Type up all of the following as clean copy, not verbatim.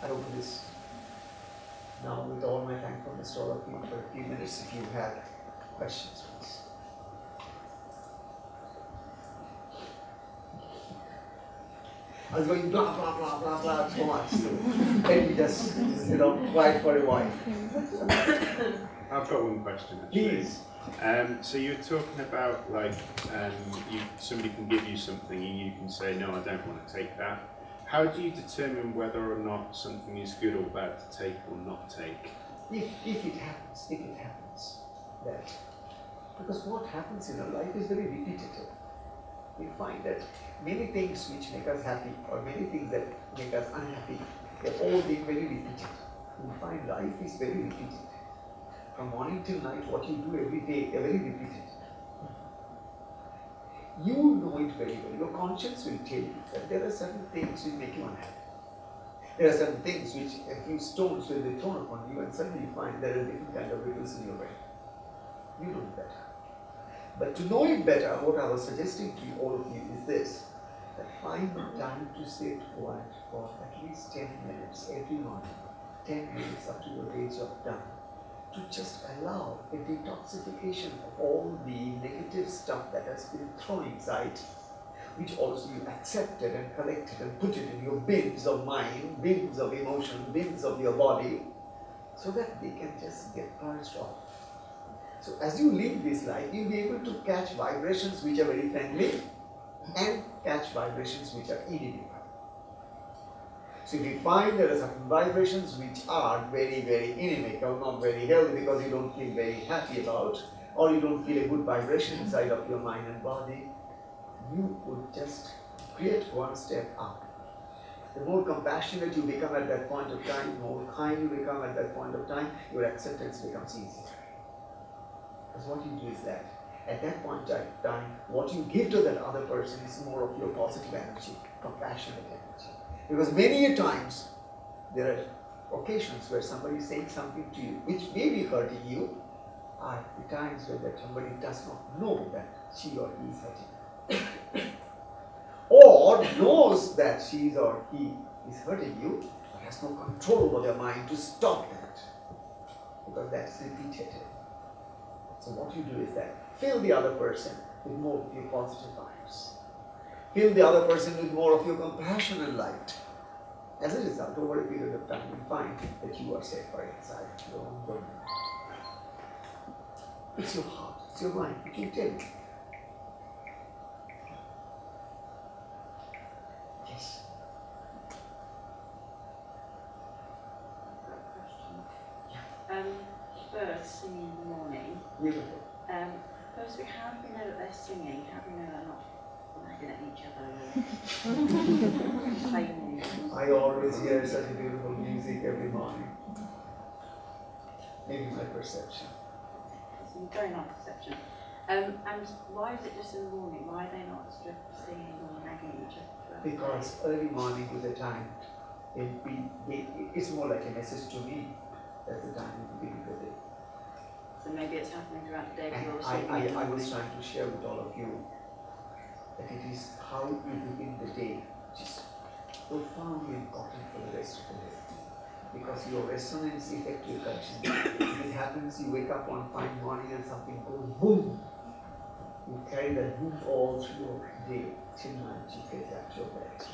I open this now with all my thankfulness to all of you for a few minutes if you have questions, please. I was going blah, blah, blah, blah, blah, so much. So let me just, quiet for a while. I've got one question, actually. Please. So you were talking about, like, somebody can give you something and you can say, no, I don't want to take that. How do you determine whether or not something is good or bad to take or not take? If it happens, that. Because what happens in our life is very repetitive. We find that many things which make us happy or many things that make us unhappy, they're all being very repeated. We find life is very repeated. From morning till night, what you do every day, they're very repeated. You know it very well. Your conscience will tell you that there are certain things which make you unhappy. There are certain things which a few stones will be thrown upon you and suddenly you find there are different kind of ripples in your brain. You know it better. But to know it better, what I was suggesting to you, all of you, is this: that find the time to sit quiet for at least 10 minutes every morning, 10 minutes up to your age of done, to just allow a detoxification of all the negative stuff that has been thrown inside, which also you accepted and collected and put it in your bins of mind, bins of emotion, bins of your body, so that they can just get purged off. So as you live this life, you'll be able to catch vibrations which are very friendly and catch vibrations which are inimical. So if you find there are certain vibrations which are very, very inimical, not very healthy because you don't feel very happy about, or you don't feel a good vibration inside of your mind and body, you would just create one step up. The more compassionate you become at that point of time, the more kind you become at that point of time, your acceptance becomes easier. Because what you do is that, at that point of time, what you give to that other person is more of your positive energy, compassionate energy. Because many a times, there are occasions where somebody is saying something to you, which may be hurting you, are the times when that somebody does not know that she or he is hurting you. Or knows that she or he is hurting you, but has no control over their mind to stop that. Because that's repeated. So what you do is that, fill the other person with more of your positive vibes. Fill the other person with more of your compassion and light. As a result, over a period of time, you find that you are safer inside your own domain. It's your heart, it's your mind, you can tell it. Yes. Birds singing in the morning. Beautiful. Firstly, how do we know that they're singing? How do we know they're not nagging at each other or complaining? I always hear such a beautiful music every morning. Maybe my perception. It's a very nice perception. And why is it just in the morning? Why are they not sort of singing or nagging at each other? Because early morning is a time, it's more like a message to me. That's the time in the beginning of the day. So maybe it's happening throughout the day. And I was trying to share with all of you that it is how you begin the day, which is profoundly important for the rest of the day. Because your resonance effect will continue. If it happens, you wake up one fine morning and something goes boom. You carry that boom all through your day till night you get back to your bed.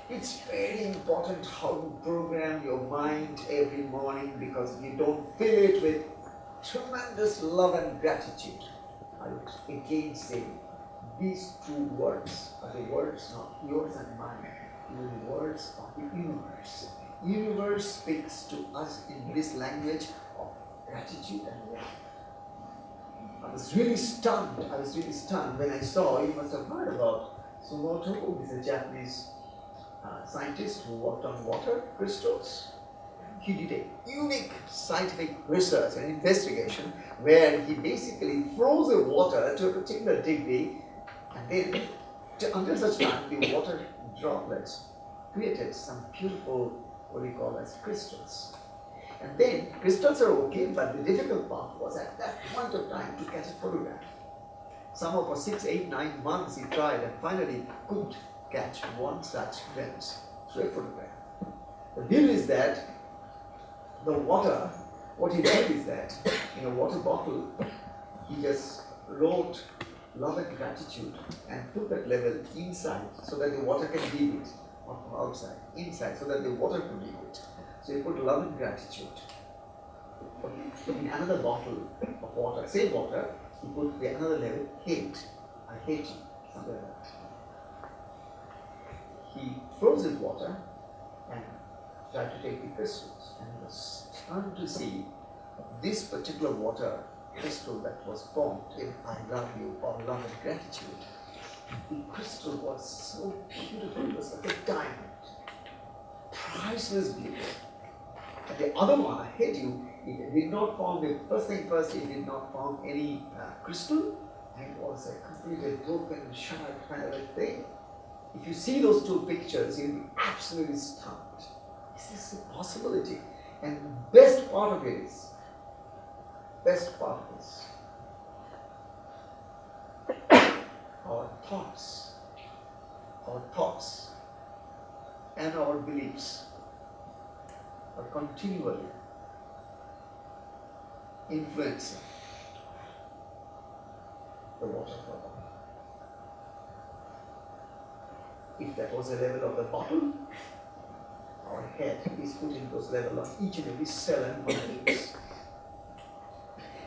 It's very important how you program your mind every morning, because if you don't fill it with tremendous love and gratitude, I would again say these two words are the words not yours and mine, the words of the universe. Universe speaks to us in this language of gratitude and love. I was really stunned when I saw, you must have heard about Sumoto, who is a Japanese scientist who worked on water crystals. He did a unique scientific research and investigation where he basically froze the water to a particular degree, and then until such time the water droplets created some beautiful, what we call as crystals. And then crystals are okay, but the difficult part was at that point of time to catch a photograph. Somehow for 6, 8, 9 months he tried and finally could catch one such lens through a photograph. The beauty is that the water, what he did is that in a water bottle, he just wrote love and gratitude and put that level inside so that the water can leave it, not from outside, inside so that the water can leave it. So he put love and gratitude. In another bottle of water, same water, he put the another level, hate. I hate you, something like that. He froze his water and tried to take the crystals, and he was stunned to see this particular water crystal that was formed in I love you or love and gratitude. The crystal was so beautiful, it was like a diamond, priceless beauty. And the other one, I hate you, it did not form, the first thing first, it did not form any crystal, and it was a completely broken, shattered kind of a thing. If you see those two pictures, you'll be absolutely stunned. Is this a possibility? And the best part of it is, our thoughts and our beliefs are continually influencing the water flow. If that was the level of the bottle, our head is putting those levels on each and every cell and molecules.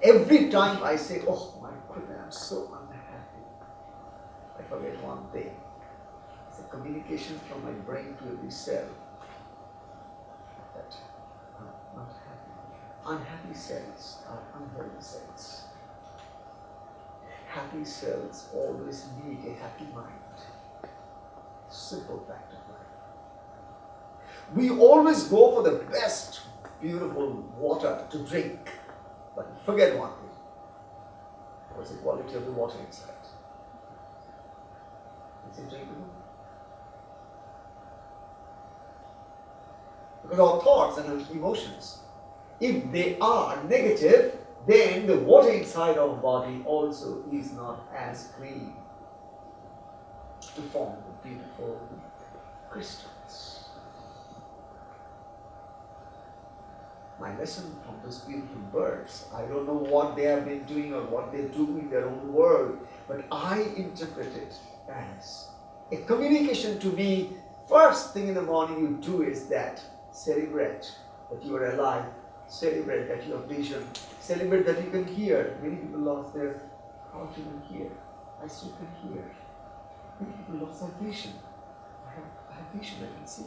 Every time I say, oh my goodness, I'm so unhappy, I forget one thing. It's a communication from my brain to every cell that I'm not happy. Unhappy cells are unhealthy cells. Happy cells always need a happy mind. Simple fact of life. We always go for the best, beautiful water to drink, but forget one thing. What's the quality of the water inside? Is it drinkable? Because our thoughts and our emotions, if they are negative, then the water inside our body also is not as clean to form the beautiful crystals. My lesson from those beautiful birds, I don't know what they have been doing or what they do in their own world, but I interpret it as a communication to me. First thing in the morning you do is that celebrate that you are alive, celebrate that you have vision, celebrate that you can hear. Many people lost their, how to even hear? I still can hear. Many people lost their vision. I have vision, I can see.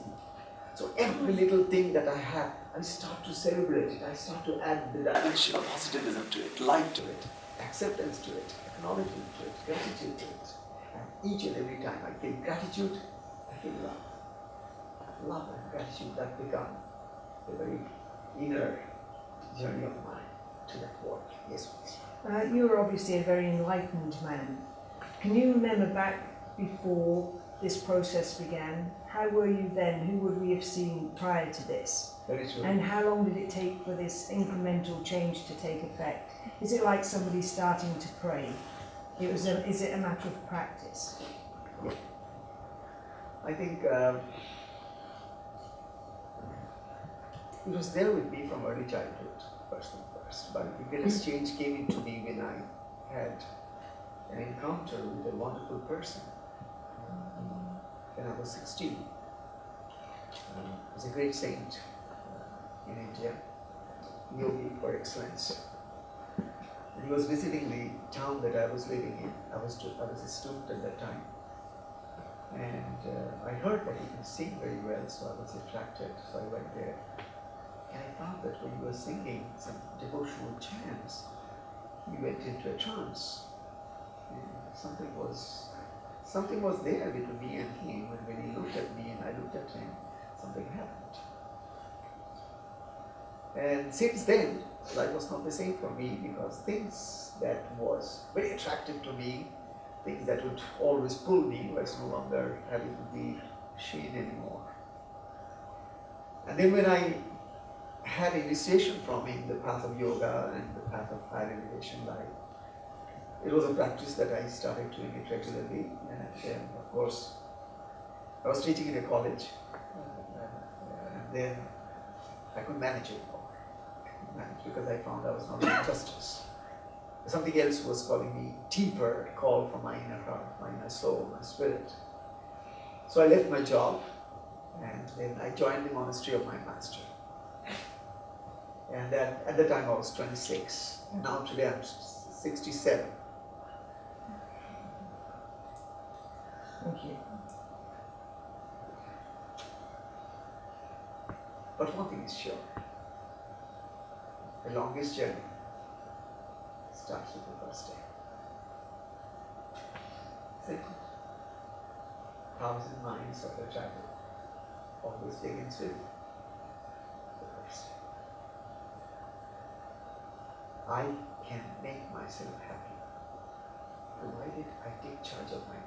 So every little thing that I have, I start to celebrate it. I start to add the dimension of positivism to it, light to it, acceptance to it, acknowledgement to it, gratitude to it. And each and every time I feel gratitude, I feel love. Love and gratitude that become a very inner journey of mine to that work. Yes, please. You were obviously a very enlightened man. Can you remember back before this process began? How were you then? Who would we have seen prior to this? Very true. And how long did it take for this incremental change to take effect? Is it like somebody starting to pray? Is it a matter of practice? Yeah. I think it was there with me from early childhood, first and first. But the greatest change came into me when I had an encounter with a wonderful person when I was 16. He was a great saint in India, yogi par excellence. And he was visiting the town that I was living in. I was a student at that time. And I heard that he could sing very well, so I was attracted, so I went there. And I found that when he was singing some devotional chants, he went into a trance. And something was there between me and him, and when he looked at me and I looked at him, something happened. And since then, life was not the same for me, because things that was very attractive to me, things that would always pull me, was no longer having to be sheen anymore. And then when I had initiation from him, the path of yoga and the path of higher elevation life, it was a practice that I started doing it regularly. And of course, I was teaching in a college, and then I couldn't manage it anymore. I couldn't manage because I found I was not doing justice. Something else was calling me deeper, a call from my inner heart, my inner soul, my spirit. So I left my job and then I joined the monastery of my master. And then at the time I was 26, and now today I'm 67. Thank you. But one thing is sure, the longest journey starts with the first day. Simple. 1,000 miles of the travel always begins with the first day. I can make myself happy provided I take charge of my